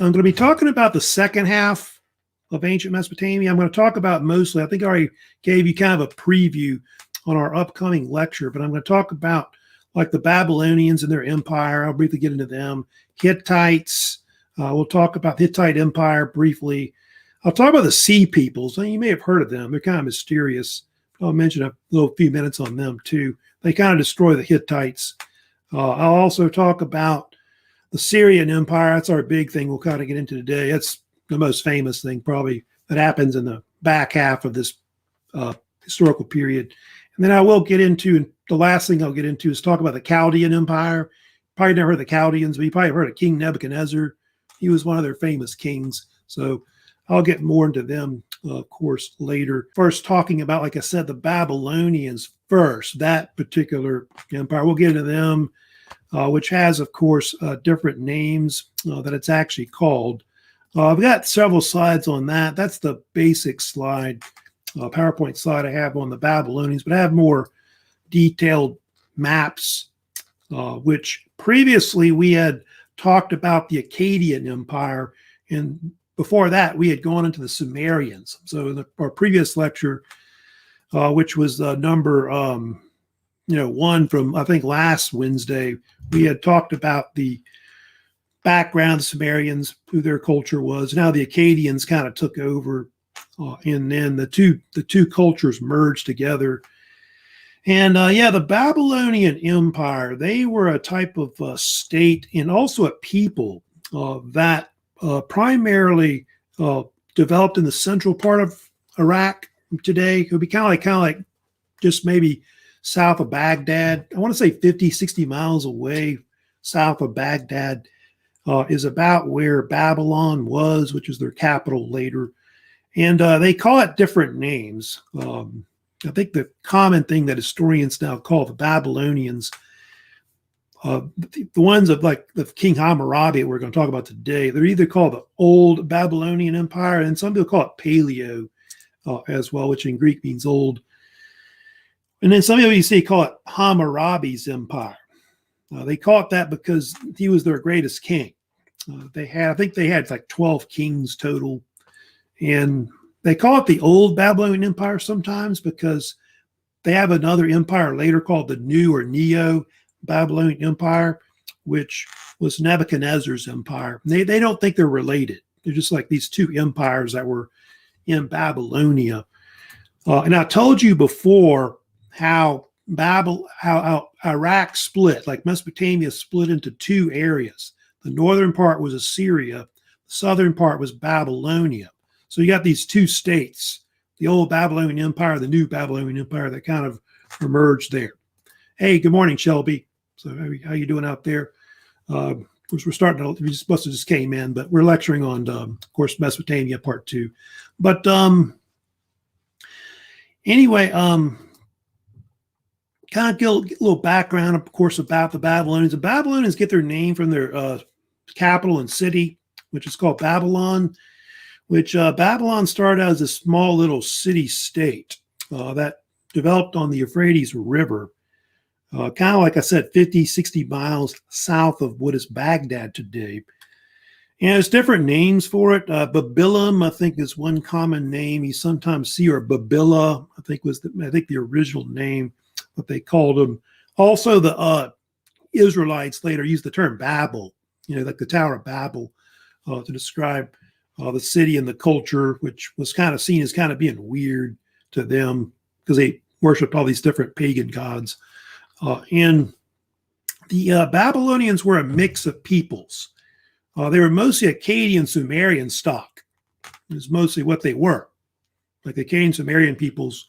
I'm going to be talking about the second half of ancient Mesopotamia. I'm going to talk about mostly, I think I already gave you kind of a preview on our upcoming lecture, but I'm going to talk about like the Babylonians and their empire. I'll briefly get into them. Hittites. We'll talk about the Hittite Empire briefly. I'll talk about the Sea Peoples. You may have heard of them. They're kind of mysterious. I'll mention a little few minutes on them too. They kind of destroy the Hittites. I'll also talk about the Assyrian Empire. That's our big thing we'll kind of get into today. That's the most famous thing probably that happens in the back half of this historical period. And then I will get into, the last thing I'll get into is talk about the Chaldean Empire. Probably never heard of the Chaldeans, but you probably heard of King Nebuchadnezzar. He was one of their famous kings. So I'll get more into them, of course, later. First, talking about, like I said, the Babylonians first, that particular empire. We'll get into them, which has, of course, different names that it's actually called. I've got several slides on that. That's the basic slide, PowerPoint slide I have on the Babylonians, but I have more detailed maps, which previously we had talked about the Akkadian Empire, and before that we had gone into the Sumerians. So in our previous lecture, which was number 1 from I think last Wednesday, we had talked about the background of the Sumerians, who their culture was. Now the Akkadians kind of took over, and then the two cultures merged together. And the Babylonian Empire, they were a type of state and also a people that primarily developed in the central part of Iraq today. It would be kind of like just maybe south of Baghdad. I want to say 50, 60 miles away south of Baghdad is about where Babylon was, which was their capital later. And they call it different names. I think the common thing that historians now call the Babylonians, the ones of like the King Hammurabi we're going to talk about today, they're either called the Old Babylonian Empire, and some people call it Paleo as well, which in Greek means old. And then some people you see call it Hammurabi's empire. They call it that because he was their greatest king. I think they had like 12 kings total, and they call it the Old Babylonian Empire sometimes because they have another empire later called the New or NEO-BABYLONIAN Empire, which was Nebuchadnezzar's empire. They don't think they're related. They're just like these two empires that were in Babylonia. And I told you before how Iraq split, like Mesopotamia split into two areas. The northern part was Assyria, the southern part was Babylonia. So you got these two states, the Old Babylonian Empire, the New Babylonian Empire, that kind of emerged there. Hey, good morning, Shelby. So how you doing out there? Of course, we must have just came in, but we're lecturing on, of course, Mesopotamia Part 2. But anyway, kind of get a little background, of course, about the Babylonians. The Babylonians get their name from their capital and city, which is called Babylon, which Babylon started out as a small little city-state that developed on the Euphrates River, kind of like I said, 50, 60 miles south of what is Baghdad today. And there's different names for it. Babylon, I think, is one common name you sometimes see, or Babilla, I think the original name, what they called them. Also, the Israelites later used the term Babel, like the Tower of Babel, to describe the city and the culture, which was kind of seen as kind of being weird to them because they worshiped all these different pagan gods. And the Babylonians were a mix of peoples. They were mostly Akkadian Sumerian stock. It was mostly what they were. Like the Akkadian Sumerian peoples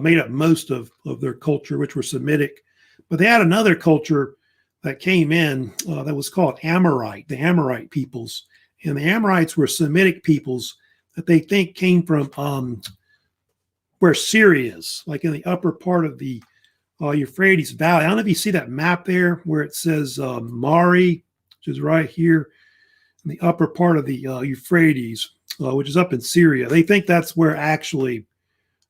made up most of their culture, which were Semitic. But they had another culture that came in that was called Amorite, the Amorite peoples. And the Amorites were Semitic peoples that they think came from where Syria is, like in the upper part of the Euphrates Valley. I don't know if you see that map there where it says Mari, which is right here in the upper part of the Euphrates, which is up in Syria. They think that's where actually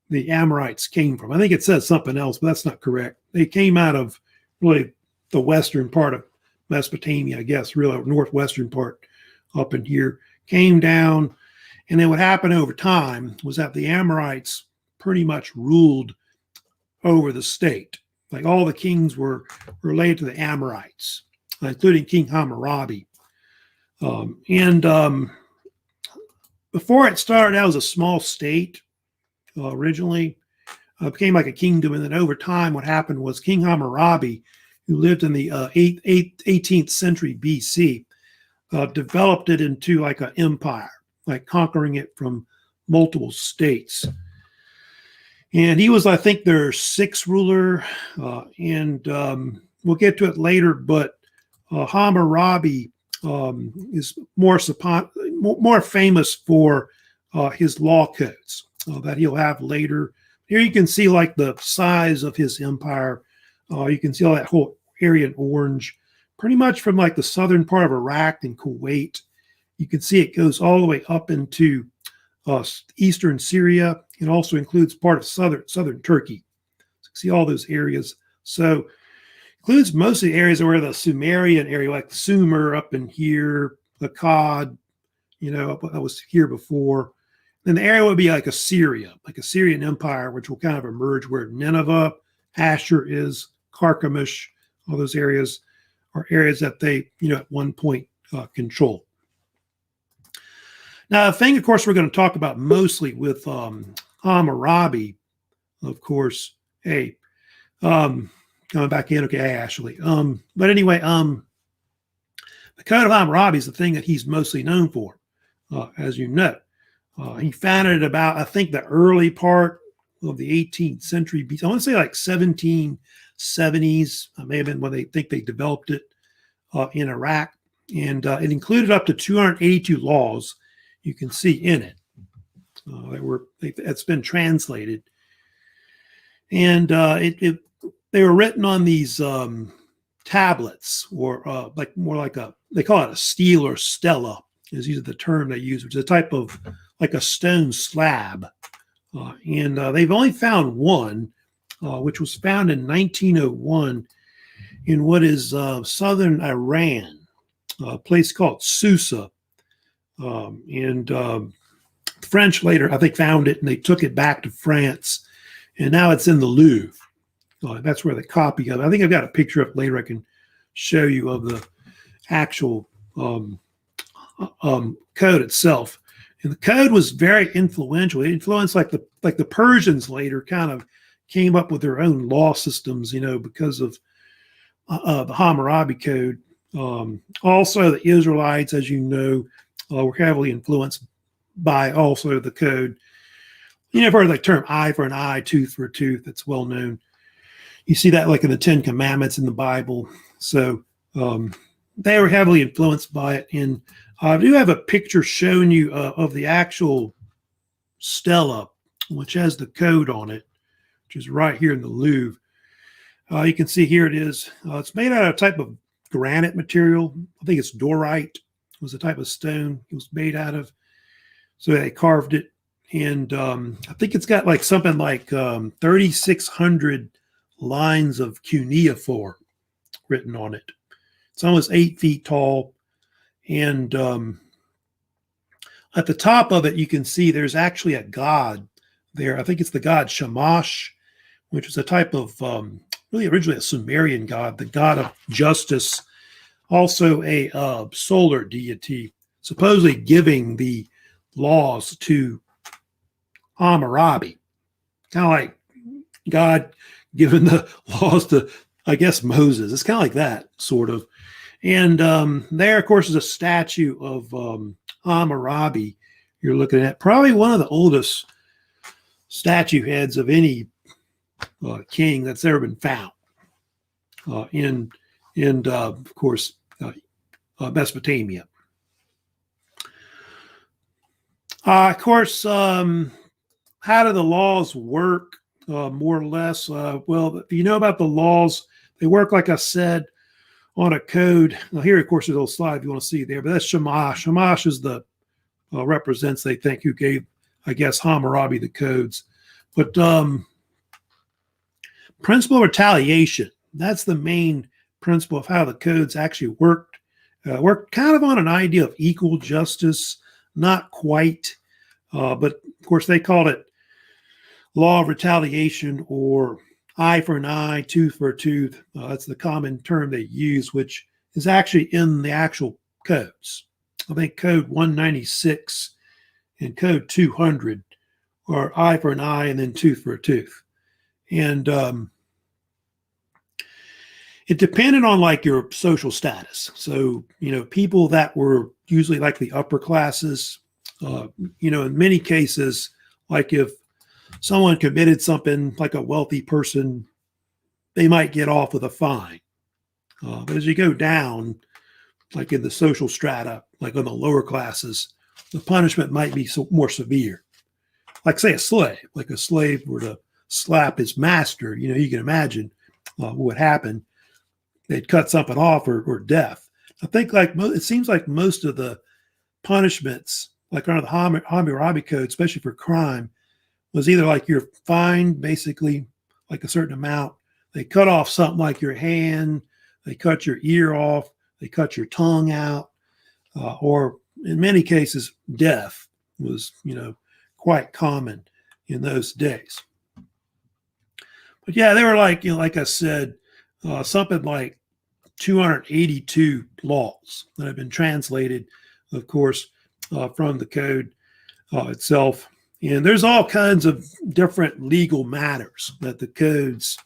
the Amorites came from. I think it says something else, but that's not correct. They came out of really the western part of Mesopotamia, I guess, really northwestern part up in here, came down. And then what happened over time was that the Amorites pretty much ruled over the state. Like all the kings were related to the Amorites, including King Hammurabi. Before it started out as a small state originally, became like a kingdom. And then over time, what happened was King Hammurabi, who lived in the 18th century BC, developed it into like an empire, like conquering it from multiple states. And he was, I think, their sixth ruler, and we'll get to it later, but Hammurabi is more famous for his law codes that he'll have later. Here you can see like the size of his empire. You can see all that whole area in orange, pretty much from like the southern part of Iraq and Kuwait. You can see it goes all the way up into eastern Syria. It also includes part of southern Turkey. So you see all those areas. So includes most of the areas where the Sumerian area, like the Sumer up in here, the Akkad, that was here before. Then the area would be like Assyria, like Assyrian Empire, which will kind of emerge where Nineveh, Ashur is, Carchemish, all those areas are areas that they, at one point control. Now, the thing, of course, we're going to talk about mostly with Hammurabi, of course. Hey, coming back in. Okay, hey, Ashley. But anyway, the Code of Hammurabi is the thing that he's mostly known for, as you know. He founded it about, I think, the early part of the 18th century BC. I want to say like 1770s. May have been when they think they developed it in Iraq. And it included up to 282 laws you can see in it. It's been translated. And they were written on these tablets, or like more like they call it a stele or stela, is usually the term they use, which is a type of like a stone slab. And they've only found one, which was found in 1901 in what is southern Iran, a place called Susa. The French later, I think, found it and they took it back to France. And now it's in the Louvre. That's where the copy of it. I think I've got a picture of it later I can show you of the actual code itself. And the code was very influential. It influenced like the Persians later kind of came up with their own law systems, because of the Hammurabi Code. Also, the Israelites, as you know, were heavily influenced by also the code. You've heard the term eye for an eye, tooth for a tooth. That's well known. You see that like in the Ten Commandments in the Bible. So they were heavily influenced by it. And I do have a picture showing you of the actual stela, which has the code on it, which is right here in the Louvre. You can see here it is. It's made out of a type of granite material. I think it's dorite. It was a type of stone it was made out of. So they carved it. And I think it's got like something like 3,600 lines of cuneiform written on it. It's almost 8 feet tall. And at the top of it, you can see there's actually a god there. I think it's the god Shamash, which was a type of, really originally a Sumerian god, the god of justice, also a solar deity, supposedly giving the laws to Hammurabi. Kind of like God giving the laws to, I guess, Moses. It's kind of like that, sort of. And there, of course, is a statue of Hammurabi you're looking at. Probably one of the oldest statue heads of any king that's ever been found in of course, Mesopotamia. Of course, how do the laws work, more or less? Well, if you know about the laws, they work, like I said, on a code. Now here, of course, there's a little slide if you want to see there, but that's Shamash. Shamash is the represents, they think, who gave, I guess, Hammurabi the codes. But principle of retaliation, that's the main principle of how the codes actually worked We're kind of on an idea of equal justice, not quite, but of course they called it law of retaliation, or eye for an eye, tooth for a tooth. That's the common term they use, which is actually in the actual codes. I think Code 196 and Code 200 are eye for an eye and then tooth for a tooth. And it depended on like your social status. So, people that were usually like the upper classes, in many cases, like if someone committed something like a wealthy person, they might get off with a fine. But as you go down, like in the social strata, like on the lower classes, the punishment might be more severe. Like say a slave were to slap his master, you can imagine what would happen. They'd cut something off or death. I think it seems like most of the punishments, like under the Hammurabi Code, especially for crime, was either like you're fined basically like a certain amount. They cut off something like your hand, they cut your ear off, they cut your tongue out, or in many cases, death was, quite common in those days. But yeah, they were like, like I said, something like 282 laws that have been translated, of course, from the code itself. And there's all kinds of different legal matters that the codes,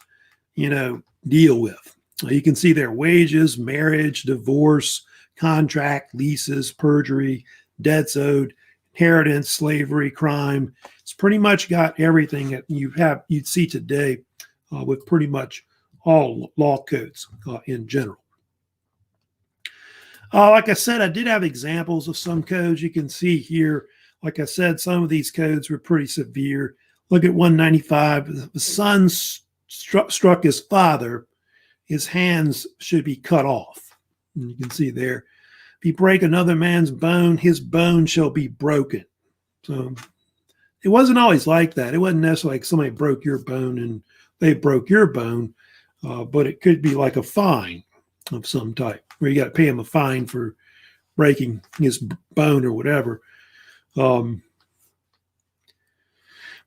deal with. You can see their wages, marriage, divorce, contract, leases, perjury, debts owed, inheritance, slavery, crime. It's pretty much got everything that you'd see today with pretty much all law codes in general. Like I said, I did have examples of some codes you can see here. Like I said, some of these codes were pretty severe. Look at 195. The son struck his father, his hands should be cut off. And you can see there, if you break another man's bone, his bone shall be broken. So it wasn't always like that. It wasn't necessarily like somebody broke your bone and they broke your bone, but it could be like a fine of some type, where you got to pay him a fine for breaking his bone or whatever.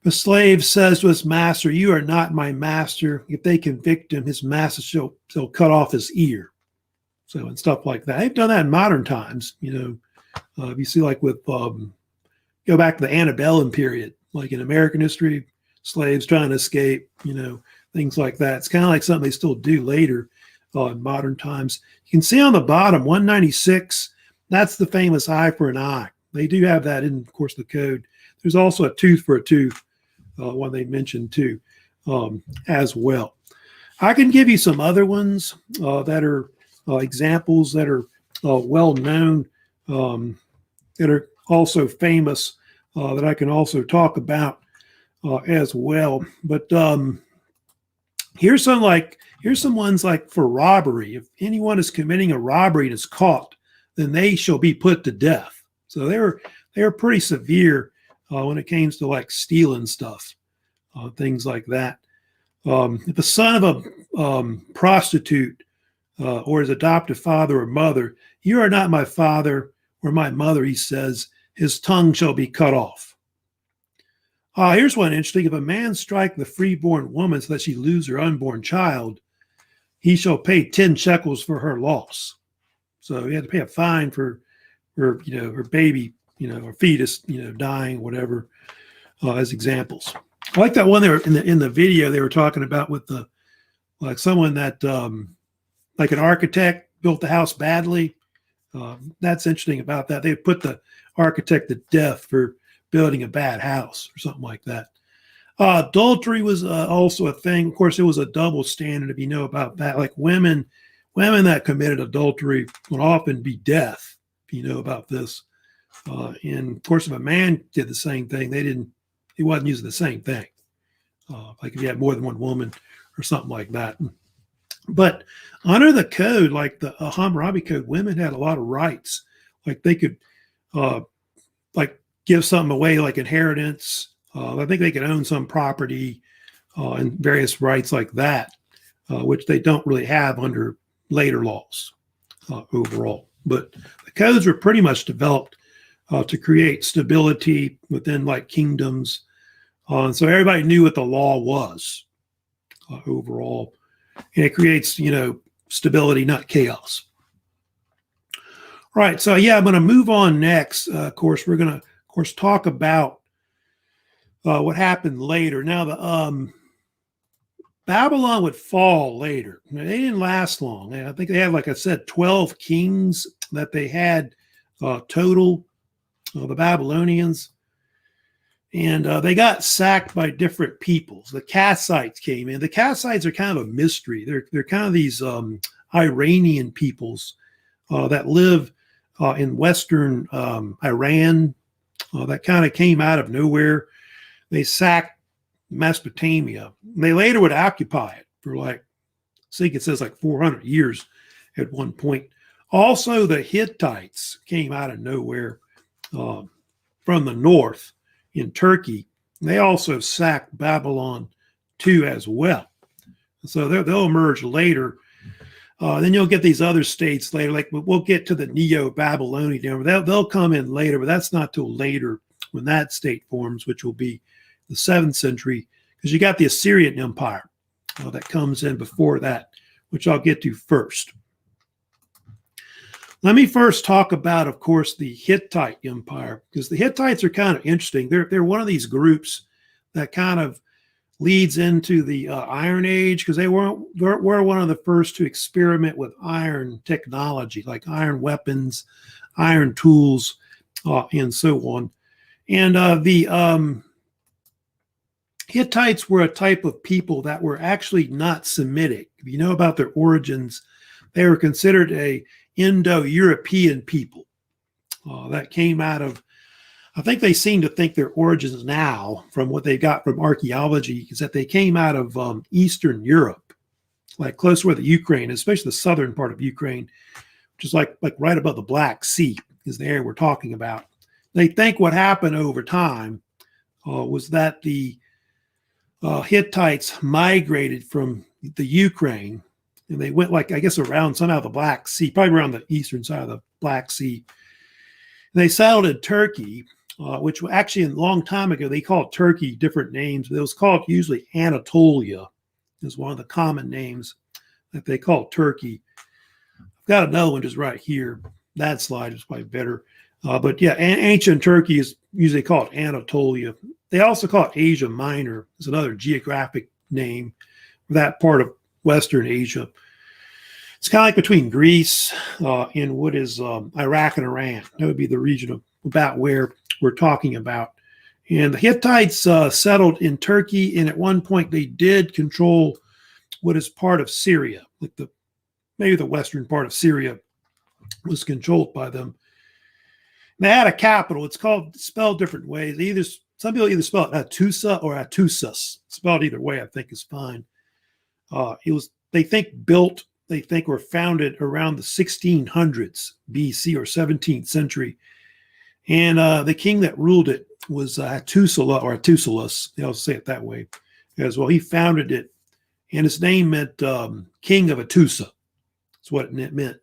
The slave says to his master, "You are not my master." If they convict him, his master shall cut off his ear. So, and stuff like that. They've done that in modern times. You see like with, go back to the antebellum period, like in American history, slaves trying to escape, things like that. It's kind of like something they still do later in modern times. You can see on the bottom, 196, that's the famous eye for an eye. They do have that in, of course, the code. There's also a tooth for a tooth, one they mentioned too, as well. I can give you some other ones that are examples that are well known, that are also famous, that I can also talk about as well. But here's some ones like for robbery. If anyone is committing a robbery and is caught, then they shall be put to death. So they were pretty severe when it came to like stealing stuff, things like that. If the son of a prostitute or his adoptive father or mother, "You are not my father or my mother," he says, "his tongue shall be cut off." Here's one interesting. If a man strike the freeborn woman so that she lose her unborn child, he shall pay 10 shekels for her loss. So he had to pay a fine for her, her baby, her fetus, dying, whatever, as examples. I like that one there in the video they were talking about with someone that like an architect built the house badly. That's interesting about that. They put the architect to death for building a bad house or something like that. Adultery was also a thing. Of course, it was a double standard, if you know about that. Like women that committed adultery would often be death, if you know about this. And of course, if a man did the same thing, he wasn't using the same thing. Like if you had more than one woman or something like that. But under the code, like the Hammurabi Code, women had a lot of rights. Like they could like give something away, like inheritance. I think they could own some property and various rights like that, which they don't really have under later laws overall. But the codes were pretty much developed to create stability within like kingdoms. And so everybody knew what the law was overall. And it creates, stability, not chaos. All right. So, yeah, I'm going to move on next. Of course, we're going to, talk about what happened later. Now, the Babylon would fall later. They didn't last long. I think they had, like I said, 12 kings that they had total, the Babylonians. And they got sacked by different peoples. The Kassites came in. The Kassites are kind of a mystery. They're kind of these Iranian peoples that live in western Iran that kind of came out of nowhere. They sacked Mesopotamia. They later would occupy it for I think it says 400 years at one point. Also, the Hittites came out of nowhere from the north in Turkey. They also sacked Babylon II as well. So they'll emerge later. Then you'll get these other states later, like we'll get to the NEO-BABYLONIAN. They'll come in later, but that's not till later when that state forms, which will be the 7th century, because you got the Assyrian Empire that comes in before that, which I'll get to first. Let me first talk about, of course, the Hittite Empire, because the Hittites are kind of interesting. They're one of these groups that kind of leads into the Iron Age, because they were one of the first to experiment with iron technology, like iron weapons, iron tools, and so on. And the Hittites were a type of people that were actually not Semitic. If you know about their origins, they were considered a Indo-European people that came out of, I think they seem to think their origins now, from what they got from archaeology, is that they came out of Eastern Europe, like close where the Ukraine, especially the southern part of Ukraine, which is like right above the Black Sea, is the area we're talking about. They think what happened over time was that the Hittites migrated from the Ukraine, and they went around somehow the Black Sea, probably around the eastern side of the Black Sea. And they settled in Turkey, which actually a long time ago, they called Turkey different names, but it was called usually Anatolia is one of the common names that they called Turkey. I've got another one just right here. That slide is probably better. But yeah, ancient Turkey is usually called Anatolia. They also call it Asia Minor. It's another geographic name for that part of Western Asia. It's kind of like between Greece and what is Iraq and Iran. That would be the region of about where we're talking about. And the Hittites settled in Turkey, and at one point they did control what is part of Syria, like maybe the western part of Syria was controlled by them. And they had a capital. It's spelled different ways. Some people either spell it Atusa or Atusas. Spelled either way, I think is fine. They think were founded around the 1600s BC or 17th century. And the king that ruled it was Atusala or Atusilus. They also say it that way as well. He founded it, and his name meant king of Atusa. That's what it meant.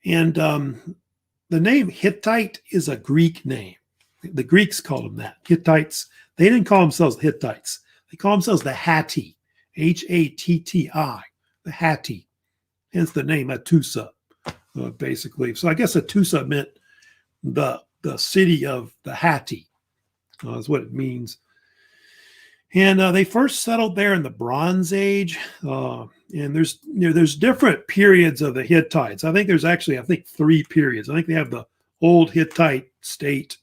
And the name Hittite is a Greek name. The Greeks called them that. Hittites. They didn't call themselves the Hittites. They call themselves the Hatti. Hatti. The Hatti. Hence the name Atusa, basically. So I guess Atusa meant the city of the Hatti, is what it means. And they first settled there in the Bronze Age. And there's different periods of the Hittites. I think there's actually, 3 periods. I think they have the old Hittite state.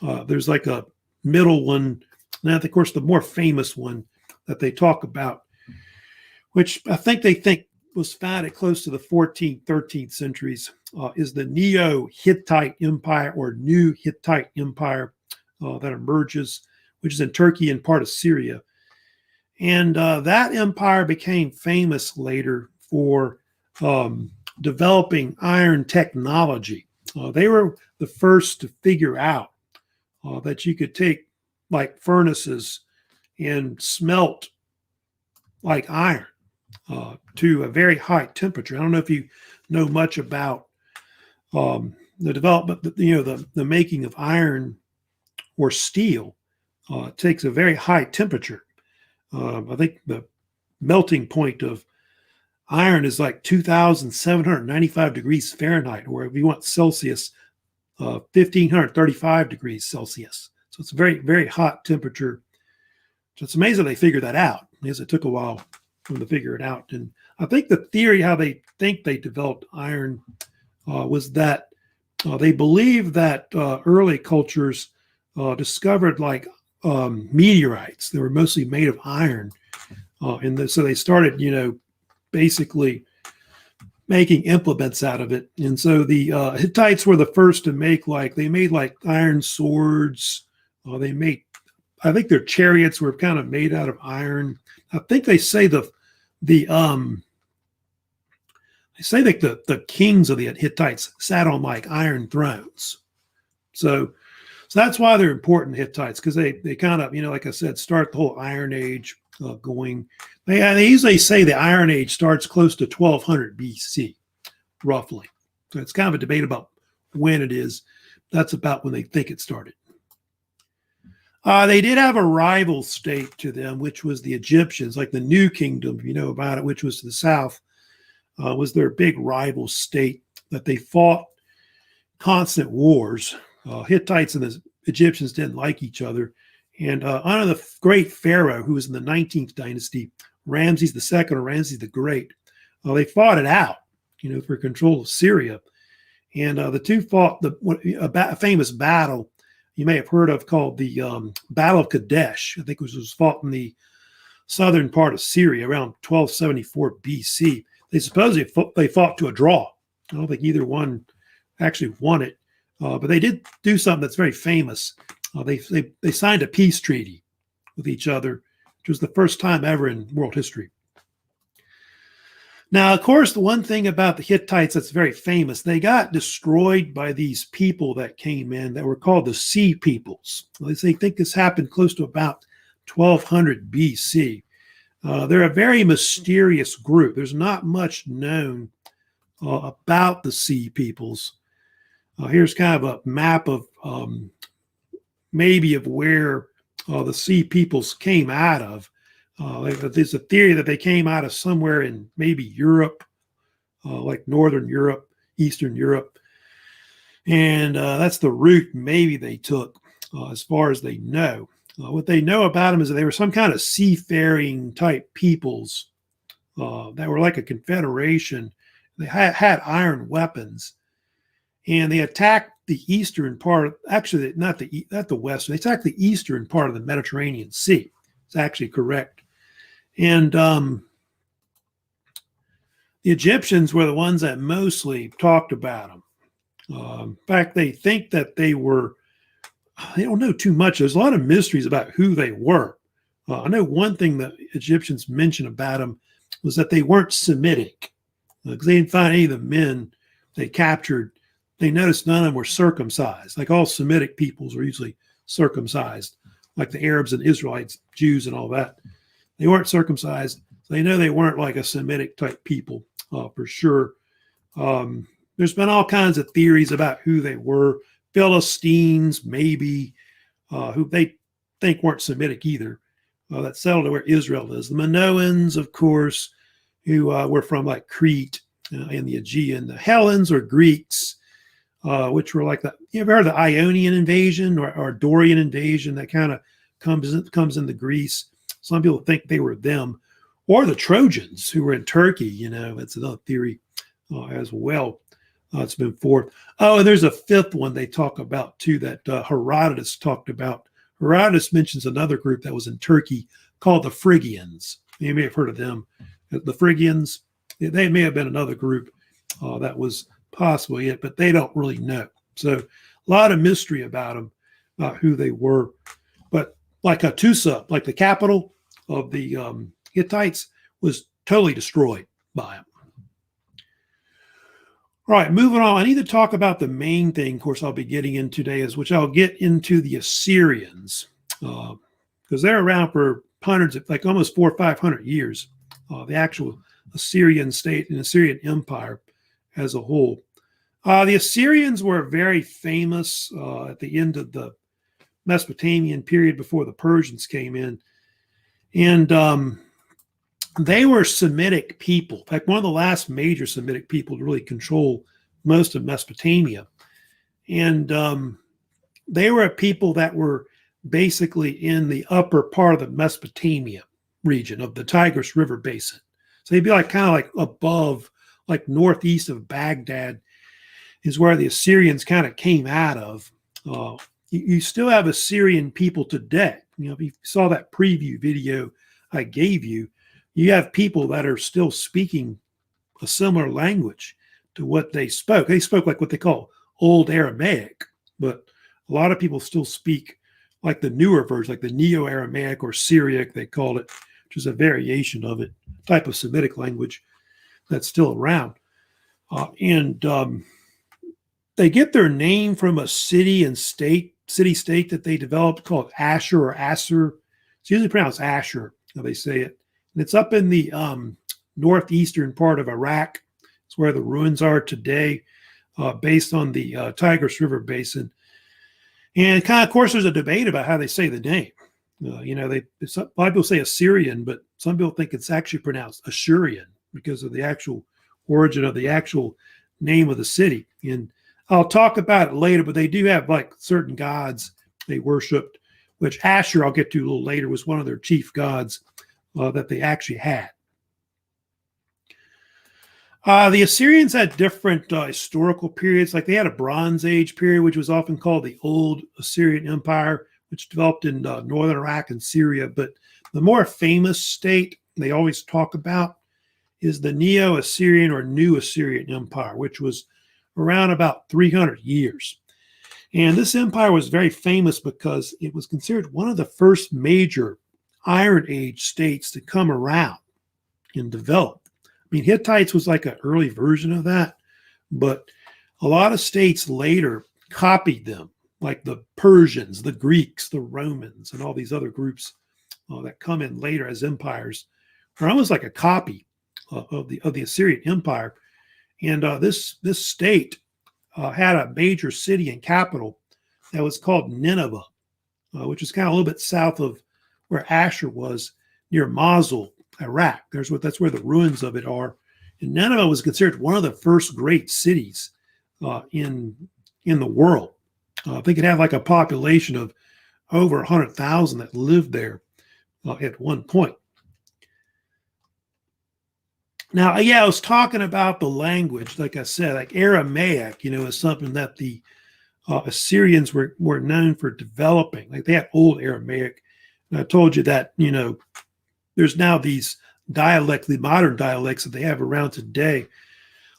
There's like a middle one. And of course, the more famous one that they talk about, which I think they think was founded close to the 14th, 13th centuries, is the Neo-Hittite Empire or New Hittite Empire that emerges, which is in Turkey and part of Syria. And that empire became famous later for developing iron technology. They were the first to figure out that you could take like furnaces and smelt like iron to a very high temperature. I don't know if you know much about the development, the making of iron or steel takes a very high temperature. I think the melting point of iron is like 2,795 degrees Fahrenheit, or if you want Celsius, 1,535 degrees Celsius. So it's a very, very hot temperature. So it's amazing they figured that out, because it took a while for them to figure it out. And I think the theory how they think they developed iron was that they believe that early cultures discovered like meteorites that were mostly made of iron. So they started, basically making implements out of it. And so the Hittites were the first to make they made iron swords. I think their chariots were kind of made out of iron. I think they say that the kings of the Hittites sat on iron thrones. So that's why they're important Hittites, because they kind of, like I said, start the whole Iron Age going. They usually say the Iron Age starts close to 1200 BC, roughly. So it's kind of a debate about when it is. That's about when they think it started. They did have a rival state to them, which was the Egyptians, like the New Kingdom, if you know about it, which was to the south, was their big rival state that they fought constant wars. Hittites and the Egyptians didn't like each other. And under the great pharaoh, who was in the 19th dynasty, Ramses II or Ramses the Great, they fought it out, for control of Syria. And the two fought a famous battle you may have heard of called the Battle of Kadesh. I think it was fought in the southern part of Syria around 1274 BC. They supposedly they fought to a draw. I don't think either one actually won it. But they did do something that's very famous. They signed a peace treaty with each other, which was the first time ever in world history. Now, of course, the one thing about the Hittites that's very famous, they got destroyed by these people that came in that were called the Sea Peoples. They think this happened close to about 1200 BC. They're a very mysterious group. There's not much known about the Sea Peoples. Here's kind of a map of maybe of where the Sea Peoples came out of. There's a theory that they came out of somewhere in maybe Europe, like Northern Europe, Eastern Europe. And that's the route maybe they took as far as they know. What they know about them is that they were some kind of seafaring type peoples that were like a confederation. They had iron weapons. And they attacked the eastern part, actually not the western, they attacked the eastern part of the Mediterranean Sea. It's actually correct. And the Egyptians were the ones that mostly talked about them. In fact, they think that they don't know too much. There's a lot of mysteries about who they were. I know one thing that Egyptians mentioned about them was that they weren't Semitic, because they didn't find any of the men they captured. They noticed none of them were circumcised. Like all Semitic peoples were usually circumcised, like the Arabs and Israelites, Jews and all that. They weren't circumcised. So they know they weren't like a Semitic type people for sure. There's been all kinds of theories about who they were. Philistines, maybe, who they think weren't Semitic either, that settled where Israel is. The Minoans, of course, who were from like Crete and the Aegean. The Hellenes or Greeks, which were like you ever heard of the Ionian invasion or Dorian invasion that kind of comes into Greece? Some people think they were them, or the Trojans who were in Turkey. It's another theory as well. It's been fourth. Oh, and there's a fifth one they talk about too that Herodotus talked about. Herodotus mentions another group that was in Turkey called the Phrygians. You may have heard of them. The Phrygians, they may have been another group that was possibly it, but they don't really know. So a lot of mystery about them, about who they were. But like Hattusa, like the capital of the Hittites, was totally destroyed by them. All right, moving on. I need to talk about the main thing, of course, I'll be getting into today, which I'll get into the Assyrians, because they're around for hundreds of, like almost 400 or 500 years, the actual Assyrian state and Assyrian Empire as a whole. The Assyrians were very famous at the end of the Mesopotamian period before the Persians came in. And they were Semitic people. In fact, one of the last major Semitic people to really control most of Mesopotamia. And they were a people that were basically in the upper part of the Mesopotamia region of the Tigris River basin. So they'd be like kind of like above, like northeast of Baghdad is where the Assyrians kind of came out of. You still have Assyrian people today. You know, if you saw that preview video I gave you, you have people that are still speaking a similar language to what they spoke. They spoke like what they call Old Aramaic, but a lot of people still speak like the newer version, like the Neo-Aramaic or Syriac, they called it, which is a variation of it, type of Semitic language that's still around. And they get their name from a city-state that they developed called Ashur or Assur. It's usually pronounced Ashur, how they say it. And it's up in the northeastern part of Iraq. It's where the ruins are today, based on the Tigris River basin. And kind of course, there's a debate about how they say the name. You know, a lot of people say Assyrian, but some people think it's actually pronounced Ashurian because of the actual origin of the actual name of the city. And I'll talk about it later, but they do have like certain gods they worshipped, which Ashur, I'll get to a little later, was one of their chief gods that they actually had. The Assyrians had different historical periods. Like they had a Bronze Age period, which was often called the Old Assyrian Empire, which developed in northern Iraq and Syria. But the more famous state they always talk about is the Neo-Assyrian or New Assyrian Empire, which was around about 300 years. And this empire was very famous because it was considered one of the first major Iron Age states to come around and develop. I mean, Hittites was like an early version of that, but a lot of states later copied them, like the Persians, the Greeks, the Romans, and all these other groups that come in later as empires are almost like a copy of the Assyrian Empire. And this state had a major city and capital that was called Nineveh, which is kind of a little bit south of where Ashur was, near Mosul, Iraq. That's where the ruins of it are. And Nineveh was considered one of the first great cities in the world. I think it had like a population of over 100,000 that lived there at one point. Now, yeah, I was talking about the language, like I said, like Aramaic, you know, is something that the Assyrians were known for developing. Like they had Old Aramaic. And I told you that, you know, there's now these dialects, the modern dialects that they have around today,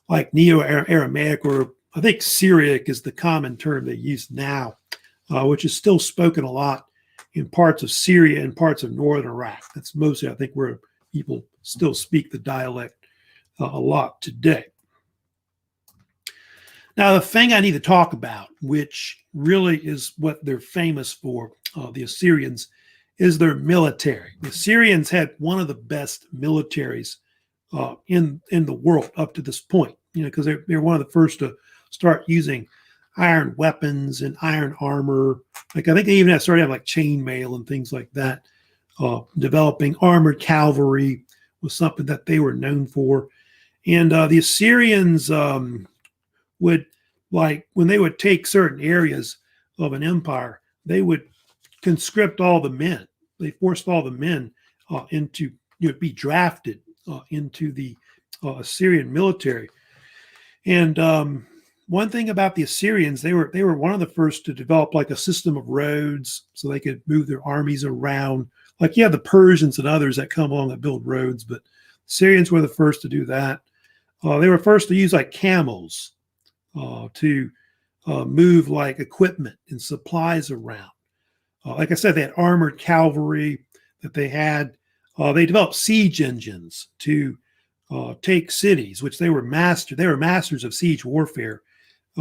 like Neo-Aramaic, or I think Syriac is the common term they use now, which is still spoken a lot in parts of Syria and parts of northern Iraq. That's mostly, I think, where people still speak the dialect a lot today. Now, the thing I need to talk about, which really is what they're famous for, the Assyrians, is their military. The Assyrians had one of the best militaries in the world up to this point, you know, because they're one of the first to start using iron weapons and iron armor. Like I think they even started having like chainmail and things like that. Developing armored cavalry was something that they were known for. And the Assyrians would, like, when they would take certain areas of an empire, they would conscript all the men. They forced all the men into, you know, be drafted into the Assyrian military. And one thing about the Assyrians, they were one of the first to develop like a system of roads so they could move their armies around. Like you have the Persians and others that come along that build roads, but Assyrians were the first to do that. They were first to use like camels to move like equipment and supplies around. Like I said, they had armored cavalry that they had. They developed siege engines to take cities, which they were masters of siege warfare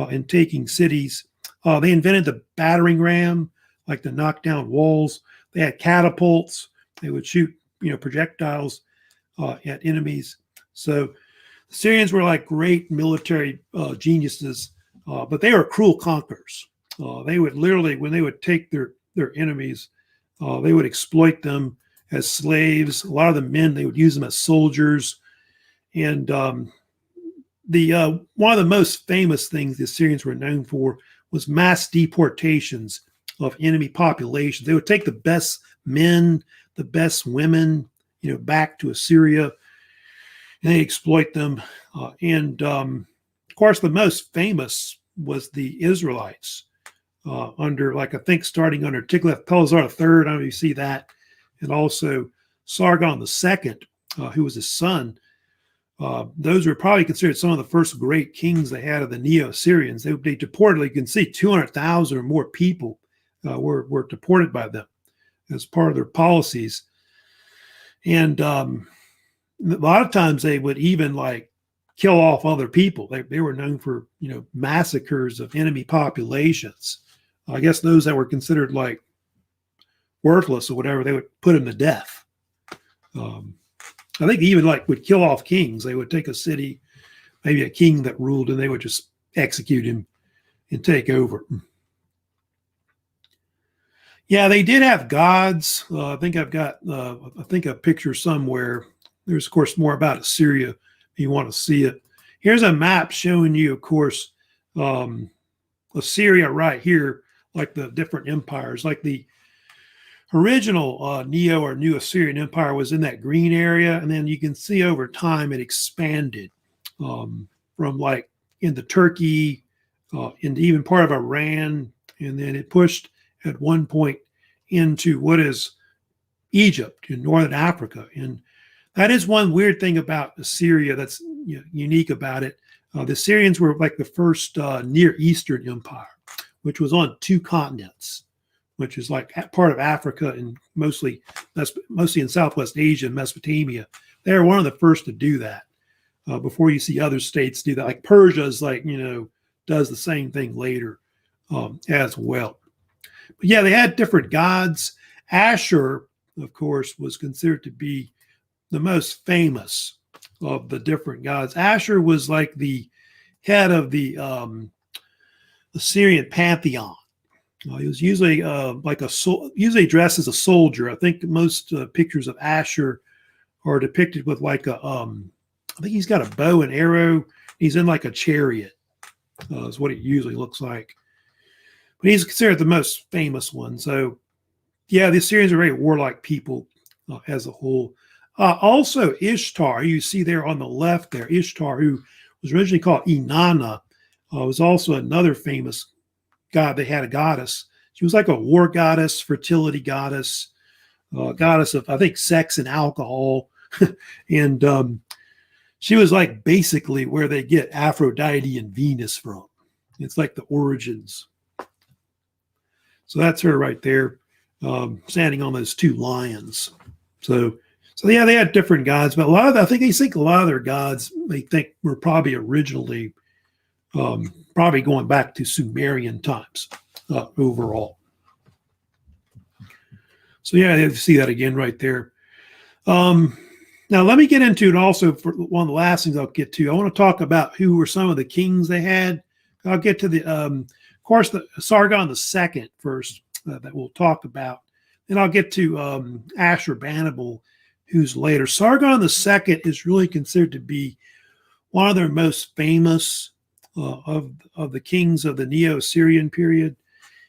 in taking cities. They invented the battering ram, like to knock down walls. They had catapults. They would shoot, you know, projectiles at enemies. So The Assyrians were like great military geniuses, but they were cruel conquerors. They would literally, when they would take their enemies, they would exploit them as slaves. A lot of the men, they would use them as soldiers. And the one of the most famous things the Assyrians were known for was mass deportations of enemy populations. They would take the best men, the best women, back to Assyria, and they exploit them. Of course, the most famous was the Israelites under, like, I think starting under Tiglath-Pileser III. I don't know if you see that, and also Sargon II, who was his son. Those were probably considered some of the first great kings they had of the Neo-Assyrians. They deported, you can see 200,000 or more people were deported by them as part of their policies. And a lot of times they would even like kill off other people. They were known for, massacres of enemy populations. I guess those that were considered like worthless or whatever, they would put them to death. I think they even would kill off kings. They would take a city, maybe a king that ruled, and they would just execute him and take over. Yeah, they did have gods. I think I've got, a picture somewhere. There's, of course, more about Assyria if you want to see it. Here's a map showing you, of course, Assyria right here, like the different empires. Like the original Neo or New Assyrian Empire was in that green area, and then you can see over time it expanded from like into Turkey, into even part of Iran, and then it pushed at one point into what is Egypt in northern Africa. And that is one weird thing about Assyria that's unique about it. The Assyrians were like the first Near Eastern Empire, which was on 2 continents, which is like part of Africa and mostly in Southwest Asia and Mesopotamia. They were one of the first to do that before you see other states do that. Like Persia is does the same thing later as well. But yeah, they had different gods. Ashur, of course, was considered to be the most famous of the different gods. Ashur was like the head of the Assyrian pantheon. He was usually usually dressed as a soldier. I think most pictures of Ashur are depicted with I think he's got a bow and arrow. He's in like a chariot. Is what it usually looks like. But he's considered the most famous one. So, yeah, the Assyrians are very warlike people as a whole. Also, Ishtar, you see there on the left there, Ishtar, who was originally called Inanna, was also another famous god. They had a goddess. She was like a war goddess, fertility goddess, goddess of, I think, sex and alcohol. And she was like basically where they get Aphrodite and Venus from. It's like the origins. So that's her right there, standing on those 2 lions. So yeah, they had different gods, but I think a lot of their gods they think were probably originally probably going back to Sumerian times overall. So yeah, you see that again right there. Now let me get into it also for one of the last things I'll get to. I want to talk about who were some of the kings they had. I'll get to the, of course, the Sargon II first that we'll talk about. Then I'll get to Ashurbanipal, who's later. Sargon II is really considered to be one of their most famous of the kings of the Neo-Assyrian period.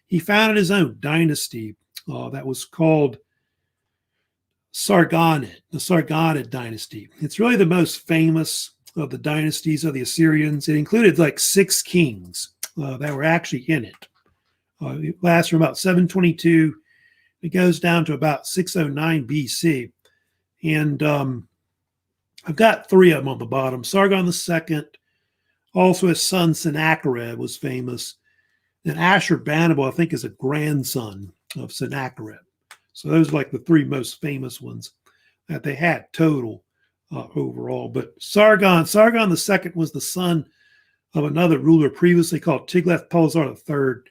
He founded his own dynasty that was called Sargonid, the Sargonid dynasty. It's really the most famous of the dynasties of the Assyrians. It included like 6 kings that were actually in it. It lasts from about 722. It goes down to about 609 BC. And I've got 3 of them on the bottom. Sargon II, also his son Sennacherib was famous. And Ashurbanipal, I think, is a grandson of Sennacherib. So those are like the 3 most famous ones that they had total overall. But Sargon II was the son of another ruler previously called Tiglath-Pileser III.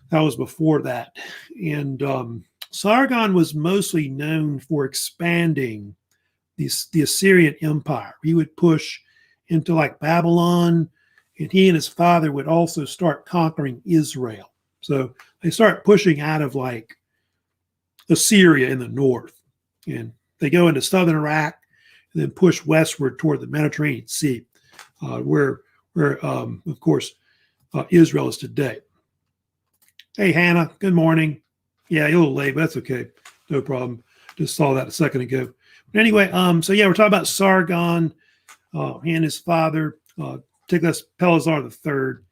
That was before that. And Sargon was mostly known for expanding the Assyrian Empire. He would push into like Babylon, and he and his father would also start conquering Israel. So they start pushing out of like Assyria in the north, and they go into southern Iraq and then push westward toward the Mediterranean Sea, where of course, Israel is today. Hey, Hannah, good morning. Yeah, you're a little late, but that's okay. No problem. Just saw that a second ago. But anyway, so yeah, we're talking about Sargon and his father, Tiglath-Pileser III.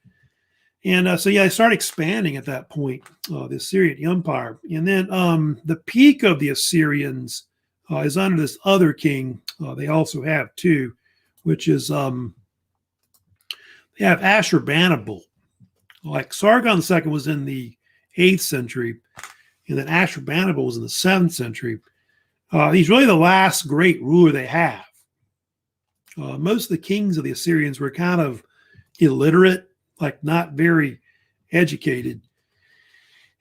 And so, yeah, they started expanding at that point, the Assyrian Empire. And then the peak of the Assyrians is under this other king they also have too, which is they have Ashurbani. Like Sargon II was in the 8th century, and then Ashurbani was in the 7th century. He's really the last great ruler they have. Most of the kings of the Assyrians were kind of illiterate, like not very educated.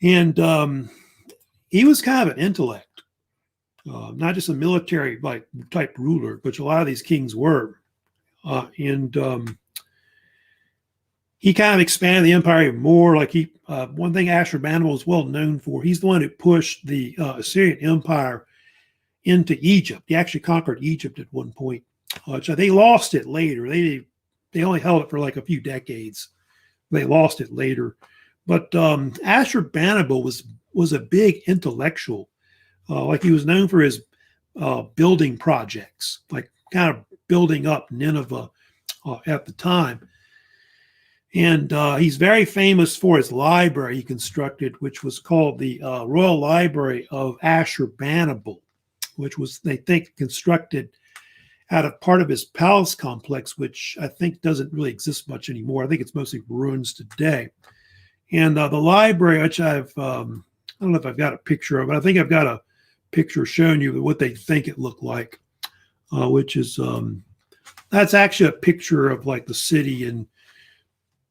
And he was kind of an intellect, not just a military like type ruler, which a lot of these kings were. He kind of expanded the empire even more. Like one thing Ashurbanipal was well known for, he's the one who pushed the Assyrian Empire into Egypt. He actually conquered Egypt at one point. So they lost it later. They only held it for like a few decades. They lost it later. But Ashurbanipal was a big intellectual. Like he was known for his building projects, like kind of building up Nineveh at the time. And he's very famous for his library he constructed, which was called the Royal Library of Ashurbani, which was, they think, constructed out of part of his palace complex, which I think doesn't really exist much anymore. I think it's mostly ruins today. And the library, which I don't know if I've got a picture of it. I think I've got a picture showing you what they think it looked like, which is, that's actually a picture of like the city and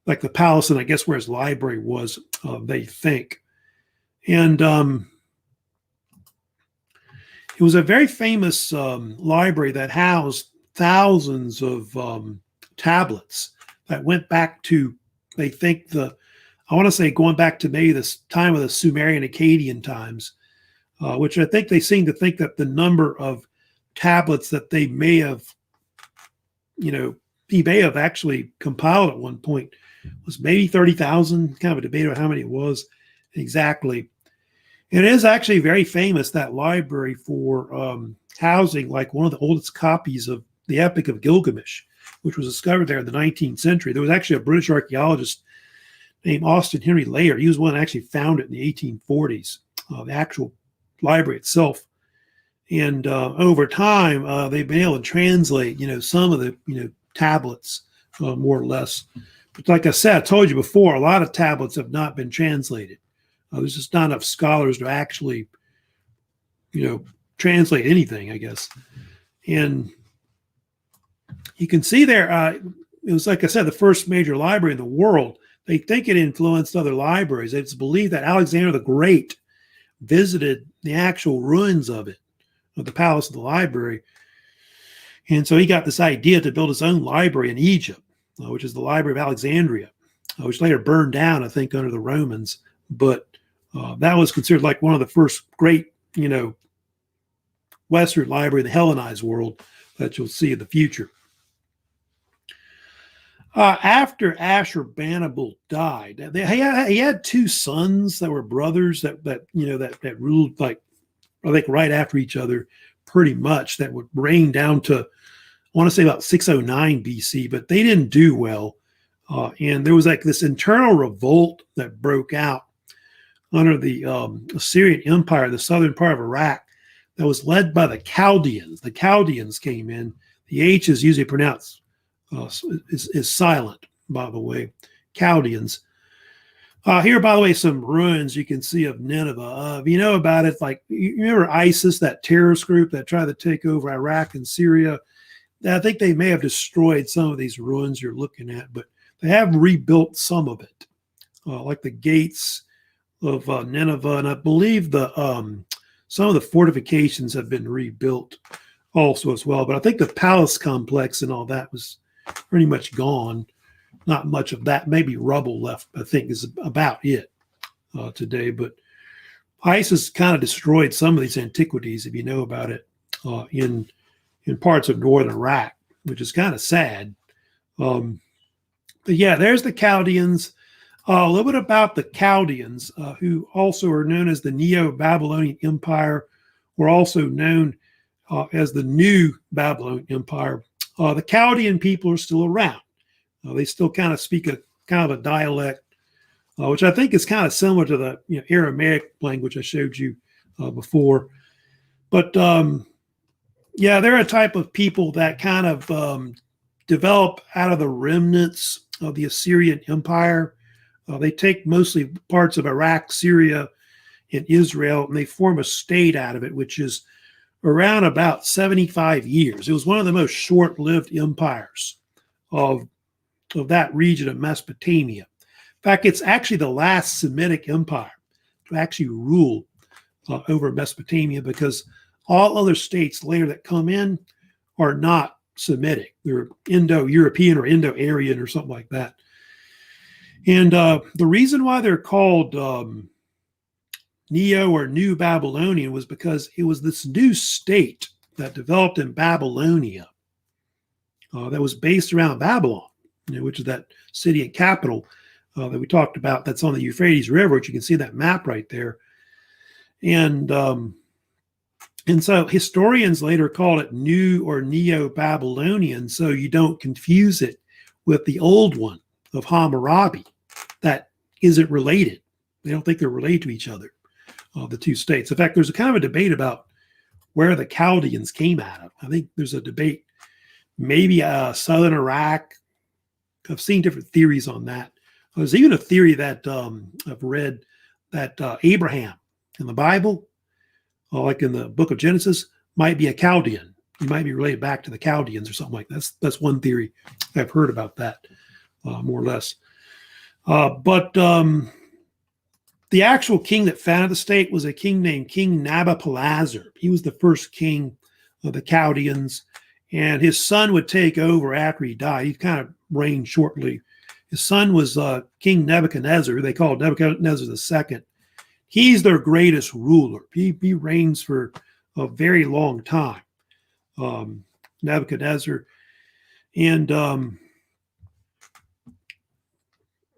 like the palace and I guess where his library was, they think. And it was a very famous library that housed thousands of tablets that went back to, they think, I want to say going back to maybe this time of the Sumerian Akkadian times, which I think they seem to think that the number of tablets that they may have, he may have actually compiled at one point was maybe 30,000, kind of a debate about how many it was exactly. And it is actually very famous, that library, for housing like one of the oldest copies of the Epic of Gilgamesh, which was discovered there in the 19th century. There was actually a British archaeologist named Austin Henry Layard. He was one that actually found it in the 1840s, the actual library itself. And over time, they've been able to translate, some of the, tablets, more or less. But like I said, I told you before, a lot of tablets have not been translated. There's just not enough scholars to actually, translate anything, I guess. And you can see there, it was, like I said, the first major library in the world. They think it influenced other libraries. It's believed that Alexander the Great visited the actual ruins of it, of the palace of the library. And so he got this idea to build his own library in Egypt, which is the Library of Alexandria, which later burned down, I think, under the Romans. But that was considered like one of the first great, Western library in the Hellenized world that you'll see in the future. After Ashurbanipal died, he had two sons that were brothers that ruled, like, I think right after each other, pretty much, that would reign down to, I want to say, about 609 BC, but they didn't do well. And there was like this internal revolt that broke out under the Assyrian Empire, the southern part of Iraq, that was led by the Chaldeans. The Chaldeans came in. The H is usually pronounced, is silent, by the way, Chaldeans. Here, by the way, some ruins you can see of Nineveh. If you know about it, like, you remember ISIS, that terrorist group that tried to take over Iraq and Syria? I think they may have destroyed some of these ruins you're looking at, but they have rebuilt some of it, like the gates of Nineveh, and I believe some of the fortifications have been rebuilt also as well. But I think the palace complex and all that was pretty much gone. Not much of that, maybe rubble left, I think is about it today. But ISIS kind of destroyed some of these antiquities, if you know about it, in parts of northern Iraq, which is kind of sad. But yeah, there's the Chaldeans. A little bit about the Chaldeans, who also are known as the NEO-BABYLONIAN Empire, or also known as the New Babylonian Empire. The Chaldean people are still around. They still kind of speak a kind of a dialect, which I think is kind of similar to the Aramaic language I showed you before. But yeah, they're a type of people that kind of develop out of the remnants of the Assyrian Empire. They take mostly parts of Iraq, Syria, and Israel, and they form a state out of it, which is around about 75 years. It was one of the most short-lived empires of that region of Mesopotamia. In fact, it's actually the last Semitic empire to actually rule over Mesopotamia, because all other states later that come in are not Semitic. They're Indo-European or Indo-Aryan or something like that. And the reason why they're called Neo or New Babylonian was because it was this new state that developed in Babylonia that was based around Babylon, which is that city and capital that we talked about that's on the Euphrates River, which you can see that map right there. And so historians later called it New or Neo-Babylonian, so you don't confuse it with the old one of Hammurabi that isn't related. They don't think they're related to each other, the two states. In fact, there's a kind of a debate about where the Chaldeans came out of. I think there's a debate, maybe southern Iraq. I've seen different theories on that. There's even a theory that I've read that Abraham in the Bible, like in the book of Genesis, might be a Chaldean. He might be related back to the Chaldeans or something like that. That's one theory I've heard about that, more or less. But the actual king that founded the state was a king named King Nabopolassar. He was the first king of the Chaldeans, and his son would take over after he died. He kind of reigned shortly. His son was King Nebuchadnezzar, who they called Nebuchadnezzar II. He's their greatest ruler. He reigns for a very long time, Nebuchadnezzar. And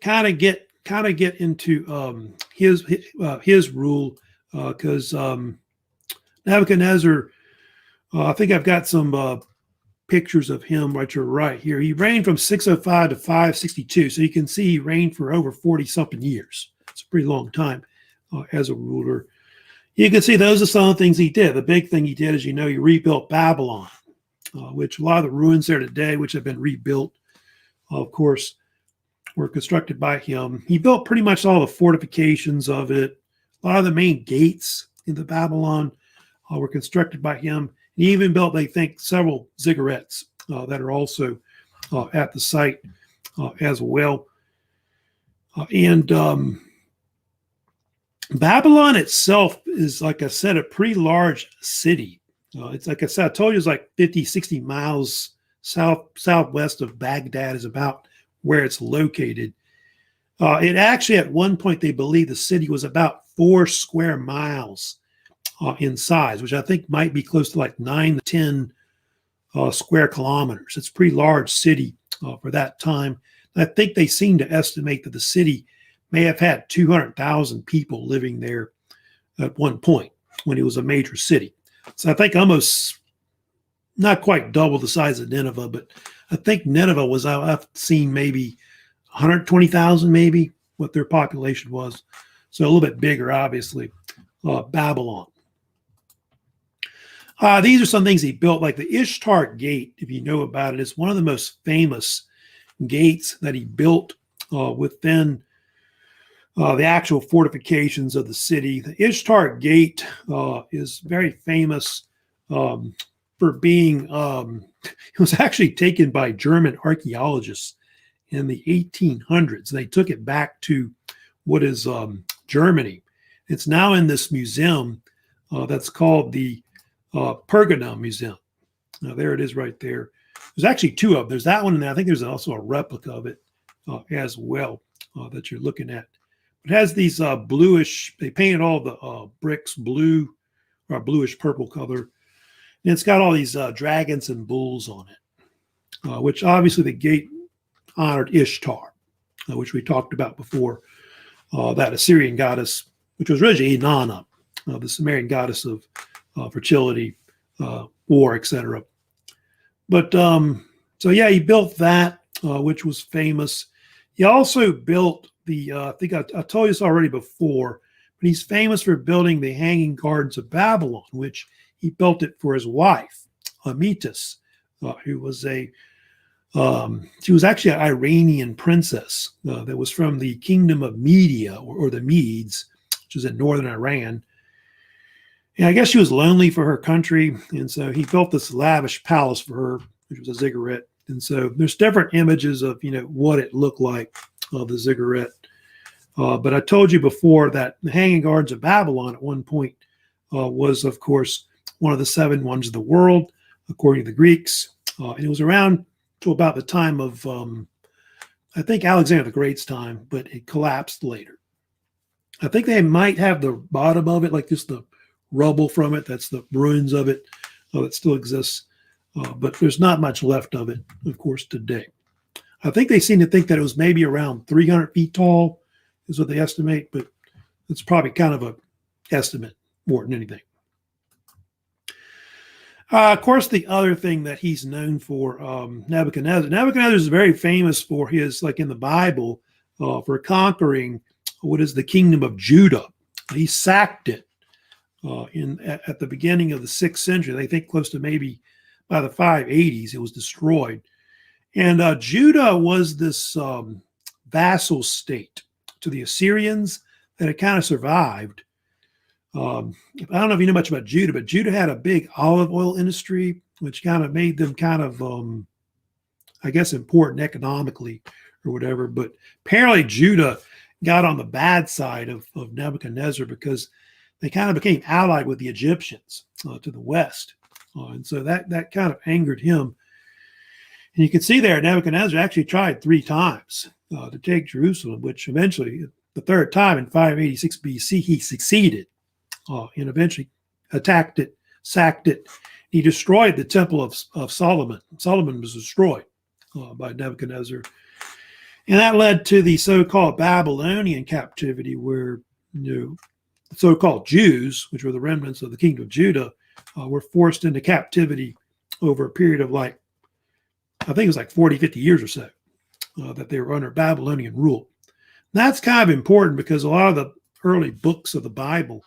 kind of get into his rule, because Nebuchadnezzar, I think I've got some pictures of him right here. He reigned from 605 to 562, so you can see he reigned for over 40-something years. It's a pretty long time as a ruler. You can see those are some of the things he did. The big thing he did is, he rebuilt Babylon, which a lot of the ruins there today, which have been rebuilt, of course, were constructed by him. He built pretty much all the fortifications of it. A lot of the main gates into Babylon were constructed by him. He even built, they think, several ziggurats that are also at the site as well. Babylon itself is, like I said, a pretty large city. It's like I said, I told you, it's like 50, 60 miles southwest of Baghdad is about where it's located. It actually, at one point, they believe the city was about 4 square miles in size, which I think might be close to like 9 to 10 square kilometers. It's a pretty large city for that time. And I think they seem to estimate that the city may have had 200,000 people living there at one point when it was a major city. So I think almost not quite double the size of Nineveh, but I think Nineveh was, I've seen maybe 120,000, maybe, what their population was. So a little bit bigger, obviously, Babylon. These are some things he built, like the Ishtar Gate, if you know about it. It's one of the most famous gates that he built within the actual fortifications of the city. The Ishtar Gate is very famous for being, it was actually taken by German archaeologists in the 1800s. They took it back to what is Germany. It's now in this museum that's called the Pergamum Museum. Now, there it is right there. There's actually two of them. There's that one, and I think there's also a replica of it as well that you're looking at. It has these bluish, they painted all the bricks blue or bluish purple color. And it's got all these dragons and bulls on it, which obviously the gate honored Ishtar, which we talked about before, that Assyrian goddess, which was originally Inanna, the Sumerian goddess of fertility, war, etc. But so yeah, he built that, which was famous. He also built the, I think I told you this already before, but he's famous for building the Hanging Gardens of Babylon, which he built it for his wife, Amitis, who was she was actually an Iranian princess that was from the kingdom of Media, or the Medes, which is in northern Iran. And I guess she was lonely for her country, and so he built this lavish palace for her, which was a ziggurat. And so there's different images of, what it looked like, the ziggurat. But I told you before that the Hanging Gardens of Babylon at one point was, of course, one of the 7 wonders of the world, according to the Greeks. And it was around to about the time of, I think, Alexander the Great's time, but it collapsed later. I think they might have the bottom of it, like just the rubble from it. That's the ruins of it that still exists. But there's not much left of it, of course, today. I think they seem to think that it was maybe around 300 feet tall is what they estimate, but it's probably kind of an estimate more than anything. Of course, the other thing that he's known for, Nebuchadnezzar. Nebuchadnezzar is very famous for his, like in the Bible, for conquering what is the kingdom of Judah. He sacked it at the beginning of the 6th century. They think close to maybe by the 580s, it was destroyed. And Judah was this vassal state to the Assyrians that had kind of survived. I don't know if you know much about Judah, but Judah had a big olive oil industry, which kind of made them kind of, I guess, important economically or whatever. But apparently Judah got on the bad side of Nebuchadnezzar because they kind of became allied with the Egyptians to the west. And so that kind of angered him. And you can see there, Nebuchadnezzar actually tried 3 times to take Jerusalem, which eventually, the 3rd time in 586 BC, he succeeded. And eventually attacked it, sacked it. He destroyed the temple of Solomon. Solomon was destroyed by Nebuchadnezzar. And that led to the so-called Babylonian captivity, where the so-called Jews, which were the remnants of the kingdom of Judah, were forced into captivity over a period of I think it was 40, 50 years or so, that they were under Babylonian rule. And that's kind of important because a lot of the early books of the Bible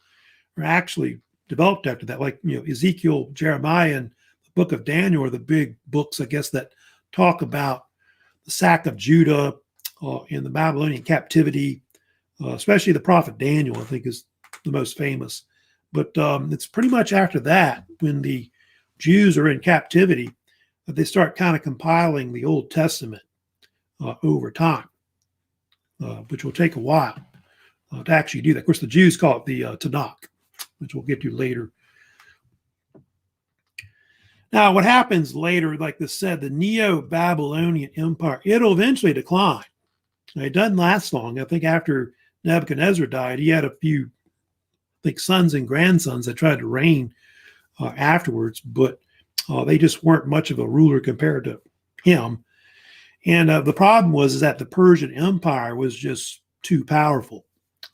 are actually developed after that, like Ezekiel, Jeremiah, and the book of Daniel are the big books, I guess, that talk about the sack of Judah and the Babylonian captivity, especially the prophet Daniel, I think, is the most famous. But it's pretty much after that, when the Jews are in captivity, that they start kind of compiling the Old Testament over time, which will take a while to actually do that. Of course, the Jews call it the Tanakh, which we'll get to later. Now, what happens later, like this said, the NEO-BABYLONIan Empire, it'll eventually decline. Now, it doesn't last long. I think after Nebuchadnezzar died, he had a few, I think, sons and grandsons that tried to reign afterwards, but they just weren't much of a ruler compared to him. And the problem was that the Persian Empire was just too powerful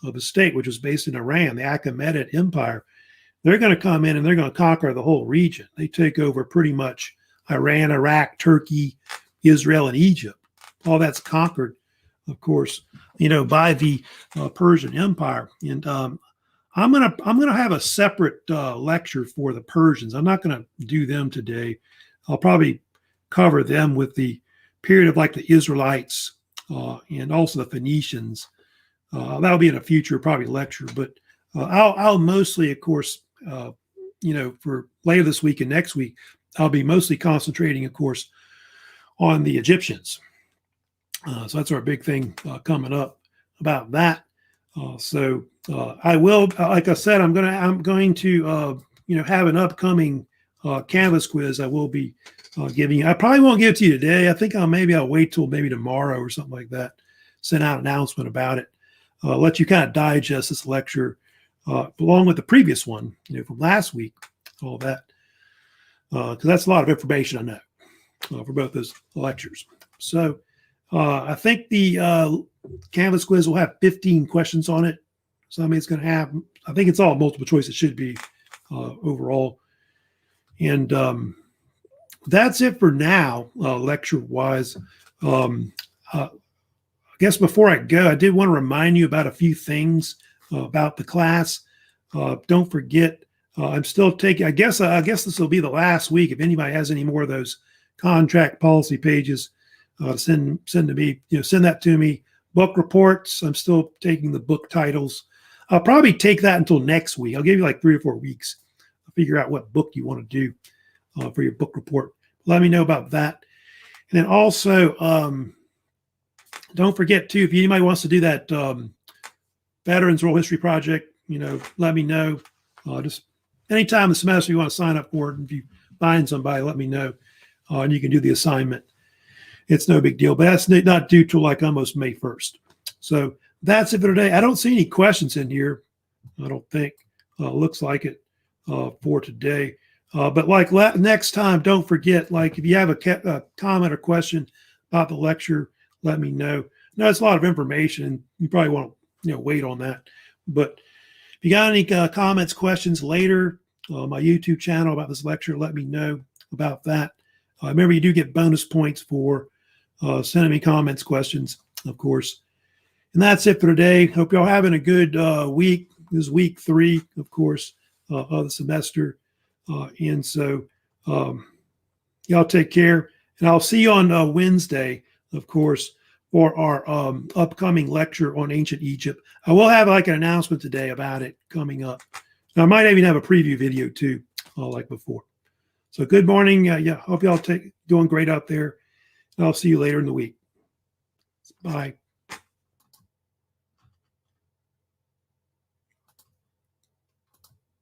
of a state, which was based in Iran, the Achaemenid Empire. They're going to come in and they're going to conquer the whole region. They take over pretty much Iran, Iraq, Turkey, Israel, and Egypt. All that's conquered, of course, by the Persian Empire. And I'm gonna have a separate lecture for the Persians. I'm not going to do them today. I'll probably cover them with the period of the Israelites and also the Phoenicians. That'll be in a future probably lecture, but I'll mostly, of course, for later this week and next week, I'll be mostly concentrating, of course, on the Egyptians. So that's our big thing coming up about that. I will, like I said, I'm going to have an upcoming Canvas quiz I will be giving you. I probably won't give it to you today. I think I'll wait till maybe tomorrow or something like that. Send out an announcement about it. Let you kind of digest this lecture along with the previous one, from last week, all that. Because that's a lot of information, I know, for both those lectures. So I think the Canvas quiz will have 15 questions on it. So I mean, it's going to have, I think it's all multiple choice. It should be overall. And that's it for now, lecture-wise. I guess before I go, I did want to remind you about a few things about the class. Don't forget, I'm still taking, I guess this will be the last week. If anybody has any more of those contract policy pages, send to me, send that to me. Book reports, I'm still taking the book titles. I'll probably take that until next week. I'll give you like 3 or 4 weeks to figure out what book you want to do for your book report. Let me know about that. And then also, don't forget too, if anybody wants to do that Veterans Oral History Project, let me know. Just anytime the semester you want to sign up for it, and if you find somebody, let me know. And you can do the assignment. It's no big deal, but that's not due till like almost May 1st. So that's it for today. I don't see any questions in here. I don't think. Looks like it for today. But like next time, don't forget, like if you have a comment or question about the lecture, let me know. No, it's a lot of information. You probably won't, wait on that. But if you got any comments, questions later, my YouTube channel about this lecture, let me know about that. Remember, you do get bonus points for sending me comments, questions, of course. And that's it for today. Hope y'all having a good week. This is week 3, of course, of the semester. And so y'all take care. And I'll see you on Wednesday, of course, for our upcoming lecture on ancient Egypt. I will have like an announcement today about it coming up. And I might even have a preview video too, like before. So good morning. Hope y'all doing great out there. And I'll see you later in the week. Bye.